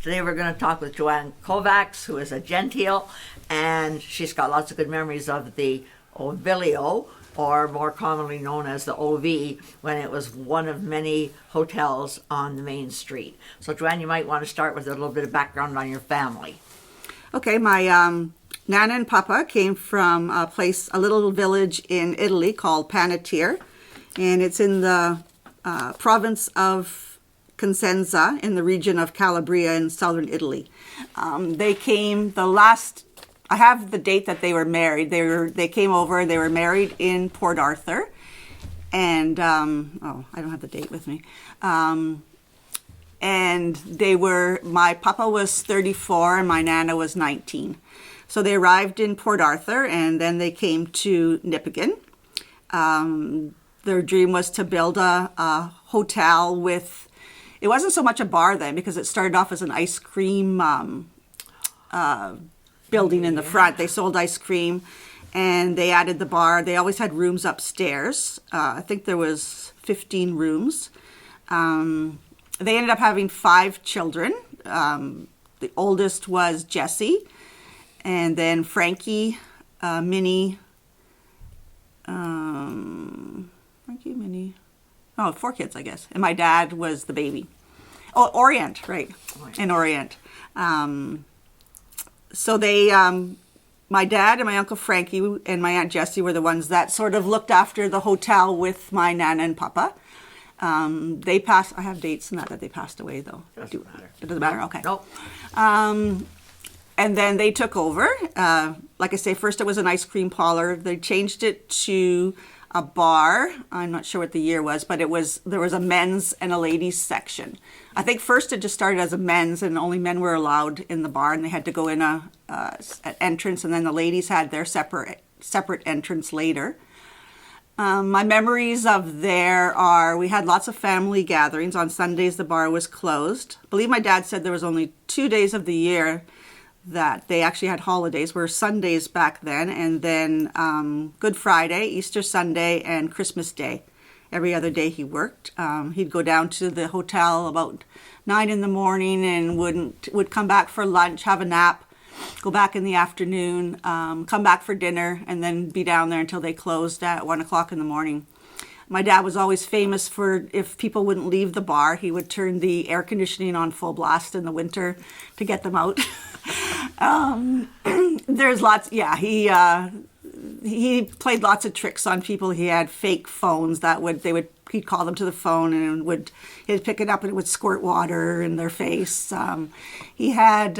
Today we're going to talk with Joanne Kovacs, who is a Gentile, and she's got lots of good memories of the Ovilio, or more commonly known as the OV, when it was one of many hotels on the main street. So Joanne, you might want to start with a little bit of background on your family. Okay, my Nana and Papa came from a little village in Italy called Panettiere, and it's in the province of Cosenza in the region of Calabria in southern Italy. They came I have the date that they were married. They came over. They were married in Port Arthur, and I don't have the date with me. And my Papa was 34 and my Nana was 19. So they arrived in Port Arthur, and then they came to Nipigon. Their dream was to build a hotel with, it wasn't so much a bar then, because it started off as an ice cream building in the front. They sold ice cream, and they added the bar. They always had rooms upstairs. I think there was 15 rooms. They ended up having 5 children. The oldest was Jessie, and then Frankie, Minnie, 4 kids, I guess. And my dad was the baby. Oh, Orient, right, in Orient. So they, my dad and my Uncle Frankie and my Aunt Jessie were the ones that sort of looked after the hotel with my Nana and Papa. They passed, I have dates in that they passed away though. Doesn't matter. It doesn't matter, okay. Nope. And then they took over. Like I say, first it was an ice cream parlor. They changed it to a bar. I'm not sure what the year was, but there was a men's and a ladies section. I think first it just started as a men's, and only men were allowed in the bar, and they had to go in an entrance, and then the ladies had their separate entrance later. My memories of there are, we had lots of family gatherings. On Sundays, the bar was closed. I believe my dad said there was only 2 days of the year that they actually had holidays, were Sundays back then, and then Good Friday, Easter Sunday, and Christmas Day. Every other day he worked. He'd go down to the hotel about 9 in the morning and would come back for lunch, have a nap, go back in the afternoon, come back for dinner, and then be down there until they closed at 1 o'clock in the morning. My dad was always famous for, if people wouldn't leave the bar, he would turn the air conditioning on full blast in the winter to get them out. There's lots, yeah, he played lots of tricks on people. He had fake phones that he'd call them to the phone, and he'd pick it up and it would squirt water in their face. He had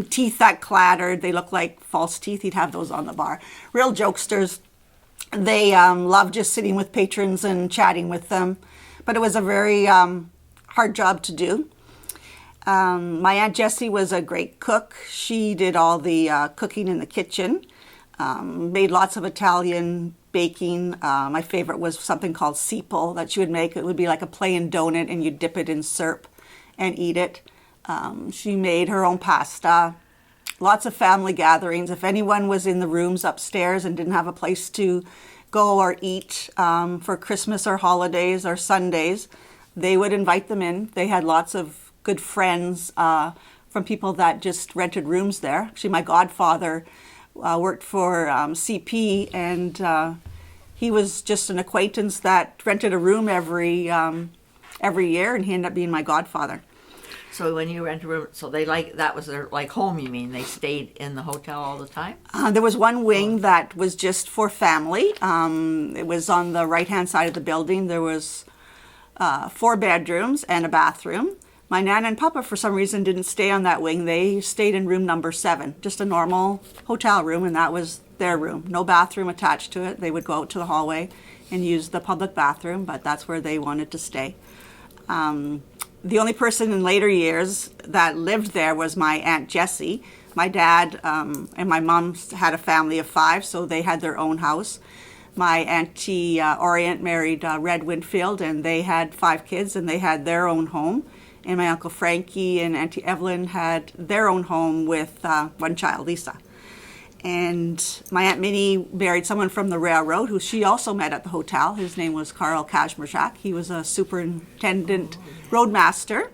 teeth that clattered. They looked like false teeth. He'd have those on the bar. Real jokesters. They loved just sitting with patrons and chatting with them. But it was a very hard job to do. My Aunt Jessie was a great cook. She did all the cooking in the kitchen. Made lots of Italian baking. My favorite was something called sipol that she would make. It would be like a plain donut, and you dip it in syrup and eat it. She made her own pasta. Lots of family gatherings. If anyone was in the rooms upstairs and didn't have a place to go or eat for Christmas or holidays or Sundays, they would invite them in. They had lots of good friends from people that just rented rooms there. Actually, my godfather worked for CP, and he was just an acquaintance that rented a room every year, and he ended up being my godfather. So when you rent a room, so that was their home, you mean? They stayed in the hotel all the time? There was one wing that was just for family. It was on the right-hand side of the building. There was 4 bedrooms and a bathroom. My Nana and Papa, for some reason, didn't stay on that wing. They stayed in room number 7, just a normal hotel room, and that was their room. No bathroom attached to it. They would go out to the hallway and use the public bathroom, but that's where they wanted to stay. The only person in later years that lived there was my Aunt Jessie. My dad and my mom had a family of 5, so they had their own house. My Auntie Orient married Red Winfield, and they had 5 kids, and they had their own home. And my Uncle Frankie and Auntie Evelyn had their own home with 1 child, Lisa. And my Aunt Minnie married someone from the railroad who she also met at the hotel. His name was Karl Kazmarczak. He was a superintendent roadmaster.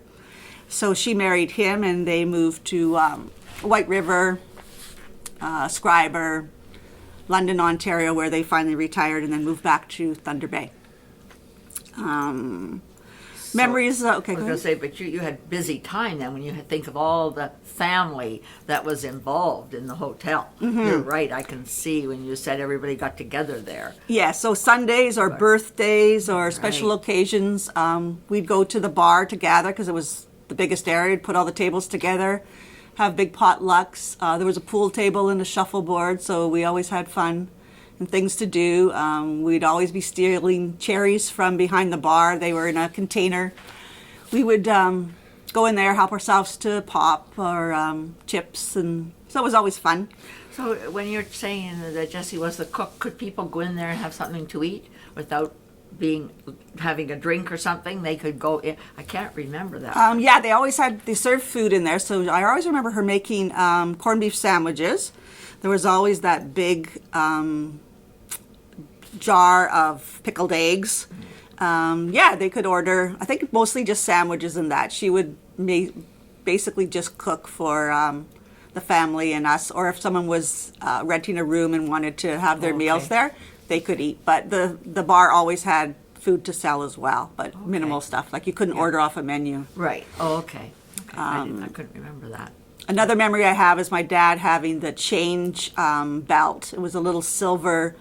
So she married him, and they moved to White River, Scriber, London, Ontario, where they finally retired, and then moved back to Thunder Bay. Memories. Okay, I was go going to ahead. say, but you had busy time then when you think of all the family that was involved in the hotel. You're right. I can see when you said everybody got together there. Yeah, so Sundays or birthdays or special Right. occasions, we'd go to the bar to gather because it was the biggest area. We'd put all the tables together, have big potlucks. There was a pool table and a shuffleboard, so we always had fun and things to do. We'd always be stealing cherries from behind the bar. They were in a container. We would go in there, help ourselves to pop or chips, and so it was always fun. So when you're saying that Jessie was the cook, could people go in there and have something to eat without having a drink or something? They could go in. I can't remember that. Yeah, they served food in there. So I always remember her making corned beef sandwiches. There was always that big jar of pickled eggs. Yeah, they could order, I think mostly just sandwiches and that. She would basically just cook for the family and us, or if someone was renting a room and wanted to have their meals there, they could eat. But the bar always had food to sell as well, but minimal stuff. Like you couldn't order off a menu. Right. Oh, okay. I couldn't remember that. Another memory I have is my dad having the change belt. It was a little silver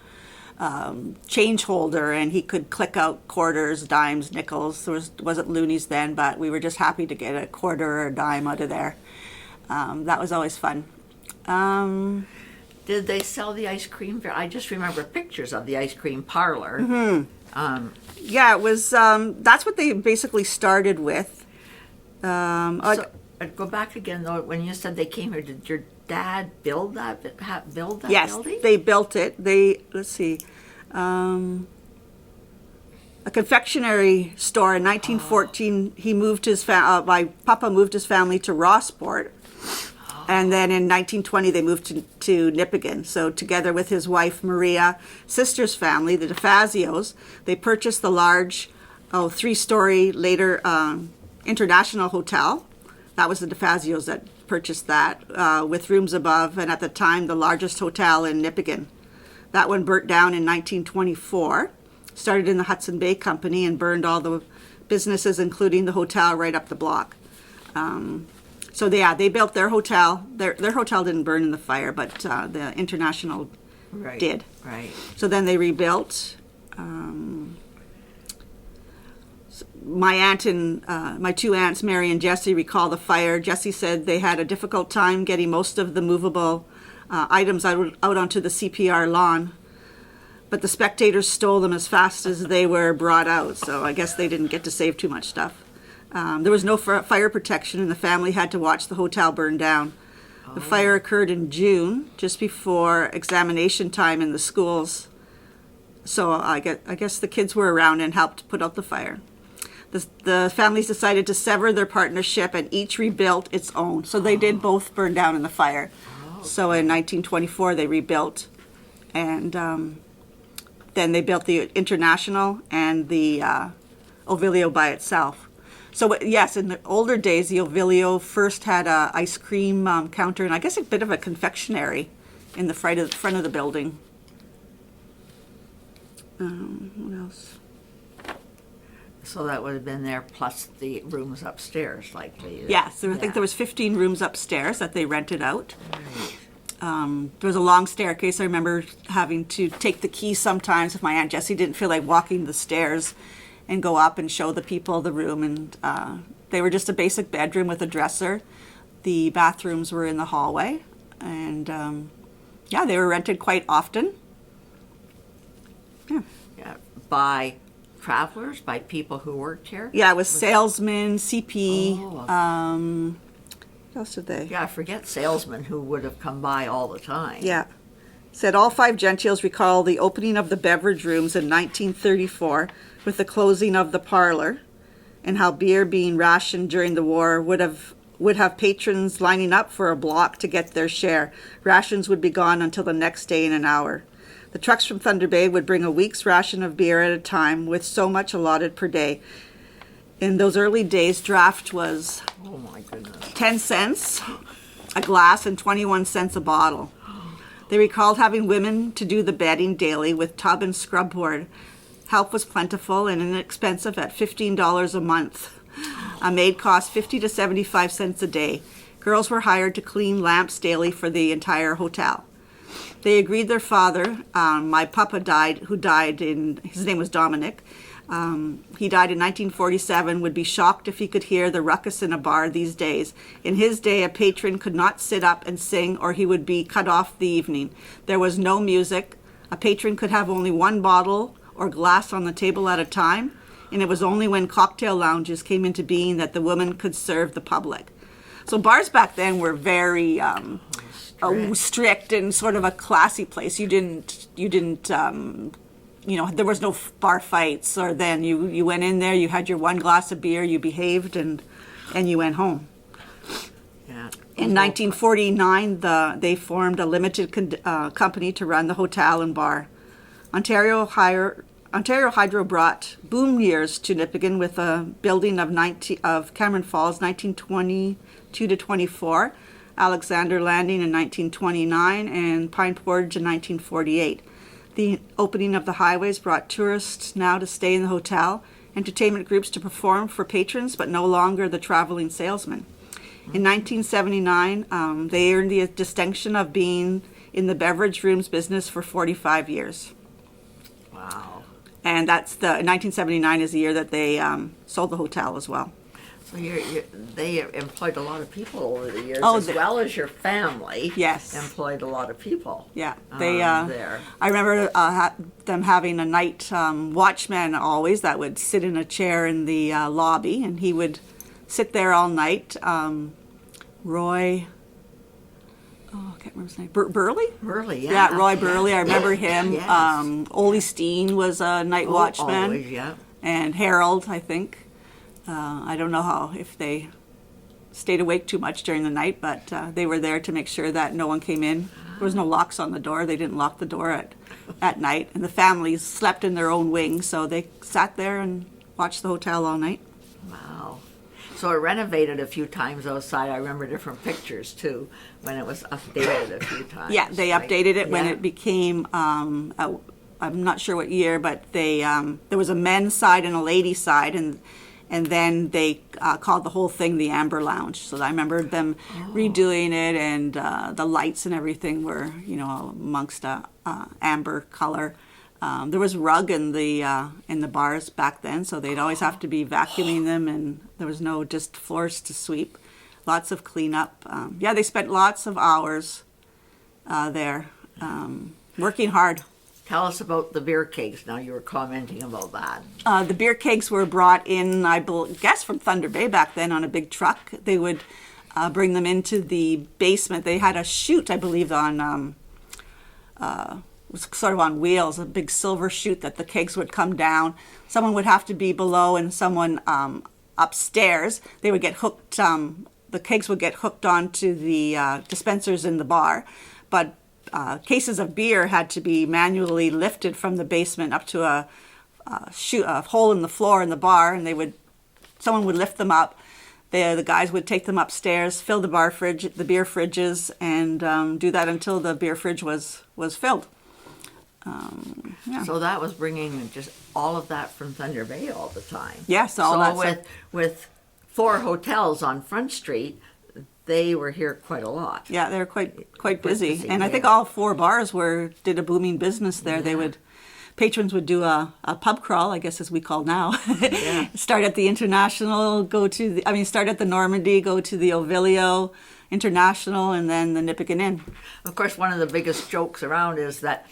change holder, and he could click out quarters, dimes, nickels. There wasn't loonies then, but we were just happy to get a quarter or a dime out of there. That was always fun. Did they sell the ice cream? I just remember pictures of the ice cream parlor. Yeah, it was. That's what they basically started with. So, I'd go back again though. When you said they came here, did your dad build that Yes, building? they built it. Let's see, a confectionery store in 1914. He moved my papa moved his family to Rossport, and then in 1920 they moved to Nipigon. So together with his wife Maria, sister's family, the DeFazios, they purchased the large, 3-story later International Hotel. That was the DeFazios that purchased that, with rooms above, and at the time the largest hotel in Nipigon. That one burnt down in 1924, started in the Hudson Bay Company and burned all the businesses, including the hotel right up the block. So they built their hotel. Their hotel didn't burn in the fire, but the International did. Right. So then they rebuilt. My aunt and my two aunts, Mary and Jessie, recall the fire. Jessie said they had a difficult time getting most of the movable items out onto the CPR lawn, but the spectators stole them as fast as they were brought out, so I guess they didn't get to save too much stuff. There was no fire protection, and the family had to watch the hotel burn down. The fire occurred in June, just before examination time in the schools, so I guess the kids were around and helped put out the fire. The families decided to sever their partnership and each rebuilt its own. So they did both burn down in the fire. So in 1924 they rebuilt, and then they built the International and the Ovilio by itself. So yes, in the older days the Ovilio first had a ice cream counter and I guess a bit of a confectionery in the front of the building. What else? So that would have been there plus the rooms upstairs, likely. Yes, I think there was 15 rooms upstairs that they rented out. There was a long staircase. I remember having to take the key sometimes if my Aunt Jessie didn't feel like walking the stairs and go up and show the people the room. And they were just a basic bedroom with a dresser. The bathrooms were in the hallway. And they were rented quite often. Yeah, by travelers, by people who worked here. Yeah, it was salesmen, CP. Oh. What else did they? Yeah, I forget salesmen who would have come by all the time. Yeah. Said all 5 Gentiles recall the opening of the beverage rooms in 1934 with the closing of the parlor, and how beer being rationed during the war would have patrons lining up for a block to get their share. Rations would be gone until the next day in an hour. The trucks from Thunder Bay would bring a week's ration of beer at a time, with so much allotted per day. In those early days, draft was Oh my goodness. 10 cents a glass and 21 cents a bottle. They recalled having women to do the bedding daily with tub and scrub board. Help was plentiful and inexpensive at $15 a month. A maid cost 50 to 75 cents a day. Girls were hired to clean lamps daily for the entire hotel. They agreed their father, my papa his name was Dominic. He died in 1947, would be shocked if he could hear the ruckus in a bar these days. In his day, a patron could not sit up and sing or he would be cut off the evening. There was no music. A patron could have only one bottle or glass on the table at a time, and it was only when cocktail lounges came into being that the woman could serve the public. So bars back then were very strict and sort of a classy place. You didn't there was no bar fights, or then you went in there, you had your one glass of beer, you behaved, and you went home. Yeah. In 1949, they formed a limited company to run the hotel and bar. Ontario Hydro brought boom years to Nipigon with a building of Cameron Falls 1922 to 24, Alexander Landing in 1929, and Pine Portage in 1948. The opening of the highways brought tourists now to stay in the hotel, entertainment groups to perform for patrons, but no longer the traveling salesman. In 1979, they earned the distinction of being in the beverage rooms business for 45 years. Wow. And 1979 is the year that they sold the hotel as well. So they employed a lot of people over the years, Oh, as well as your family. Yes. Employed a lot of people. Yeah, there. I remember them having a night watchman always that would sit in a chair in the lobby, and he would sit there all night. Roy, I can't remember his name. Burley? Burley, yeah. Yeah, Roy Burley. I remember him. Yes. Ole Steen was a night watchman. Always, yeah. And Harold, I think. I don't know if they stayed awake too much during the night, but they were there to make sure that no one came in. There was no locks on the door. They didn't lock the door at night. And the families slept in their own wing, so they sat there and watched the hotel all night. Wow. So it renovated a few times outside. I remember different pictures, too, when it was updated a few times. Yeah, they updated it when it became, I'm not sure what year, but there was a men's side and a ladies' side, and then they called the whole thing the Amber Lounge. So I remember them redoing it, and the lights and everything were, amongst amber color. There was rug in the bars back then, so they'd always have to be vacuuming them, and there was no just floors to sweep. Lots of cleanup. They spent lots of hours there, working hard. Tell us about the beer kegs. Now, you were commenting about that. The beer kegs were brought in, I guess, from Thunder Bay back then on a big truck. They would bring them into the basement. They had a chute, I believe, on was sort of on wheels, a big silver chute that the kegs would come down. Someone would have to be below and someone upstairs. They would get hooked. The kegs would get hooked onto the dispensers in the bar, but cases of beer had to be manually lifted from the basement up to a hole in the floor in the bar, and someone would lift them up. The guys would take them upstairs, fill the beer fridges, and do that until the beer fridge was filled. So that was bringing just all of that from Thunder Bay all the time. Yes, all that stuff. With 4 hotels on Front Street, they were here quite a lot. Yeah, they were quite busy. And I think all 4 bars did a booming business there. Yeah. Patrons would do a pub crawl, I guess as we call now. Yeah. Start at the International, start at the Normandy, go to the Ovilio International, and then the Nipigon Inn. Of course, one of the biggest jokes around is that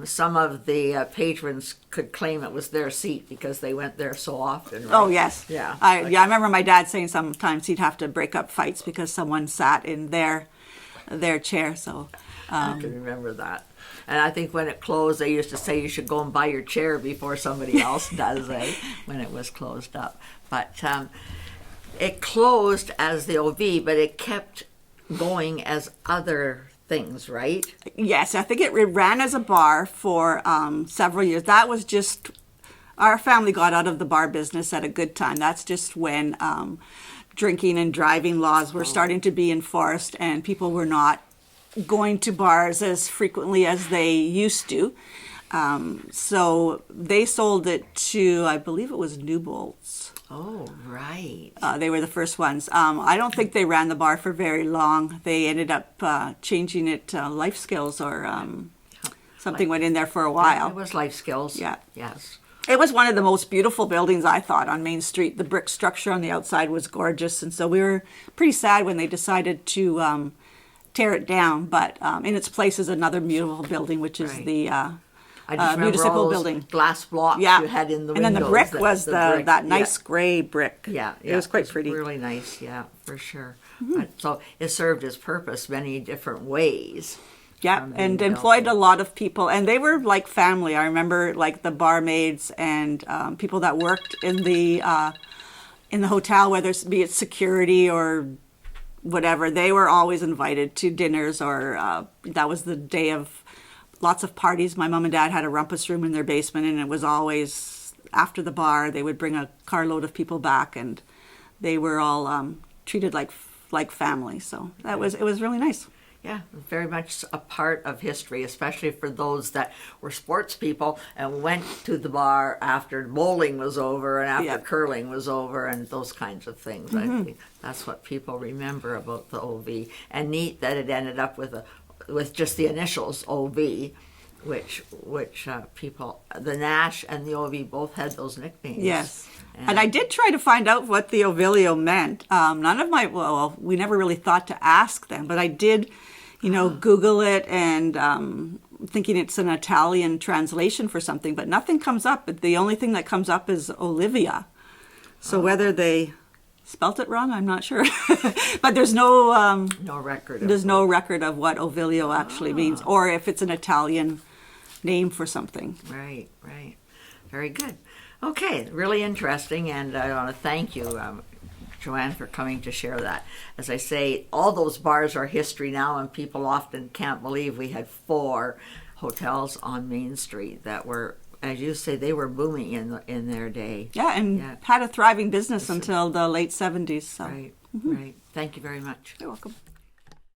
some of the patrons could claim it was their seat because they went there so often. Right? Oh, yes. Yeah. I remember my dad saying sometimes he'd have to break up fights because someone sat in their chair. So I can remember that. And I think when it closed, they used to say you should go and buy your chair before somebody else does, when it was closed up. But it closed as the OV, but it kept going as other things, right? Yes, I think it ran as a bar for several years. That was just, our family got out of the bar business at a good time. That's just when drinking and driving laws were starting to be enforced, and people were not going to bars as frequently as they used to. So they sold it to, I believe it was Newbolt's. Oh, right. They were the first ones. I don't think they ran the bar for very long. They ended up changing it to Life Skills, or something went in there for a while. It was Life Skills. Yeah. Yes. It was one of the most beautiful buildings, I thought, on Main Street. The brick structure on the outside was gorgeous, and so we were pretty sad when they decided to tear it down. But in its place is another beautiful building, which is Right. the I just remember municipal all those building. glass blocks Yeah, you had in the and windows. then the brick was the brick, that nice gray brick. Yeah, It was quite pretty. Really nice, yeah, for sure. So it served its purpose many different ways. Yeah, being and built. employed a lot of people, and they were like family. I remember like the barmaids and people that worked in the hotel, whether it be it security or whatever. They were always invited to dinners, or that was the day of lots of parties. My mom and dad had a rumpus room in their basement, and it was always after the bar. They would bring a carload of people back, and they were all treated like family. So it was really nice. Yeah, very much a part of history, especially for those that were sports people and went to the bar after bowling was over and after Yeah. curling was over and those kinds of things. I think that's what people remember about the OV. And neat that it ended up with just the initials OV, which people, the Nash and the OV both had those nicknames. Yes. And I did try to find out what the Ovilio meant. We never really thought to ask them, but I did, Google it, and thinking it's an Italian translation for something, but nothing comes up. The only thing that comes up is Olivia. So whether they spelt it wrong, I'm not sure. But there's no record. There's no record of what Ovilio actually means, or if it's an Italian name for something. Right. Very good. Okay, really interesting, and I want to thank you, Joanne, for coming to share that. As I say, all those bars are history now, and people often can't believe we had 4 hotels on Main Street that were, as you say, they were booming in their day. Yeah, and had a thriving business until the late 70s. So. Right. Thank you very much. You're welcome.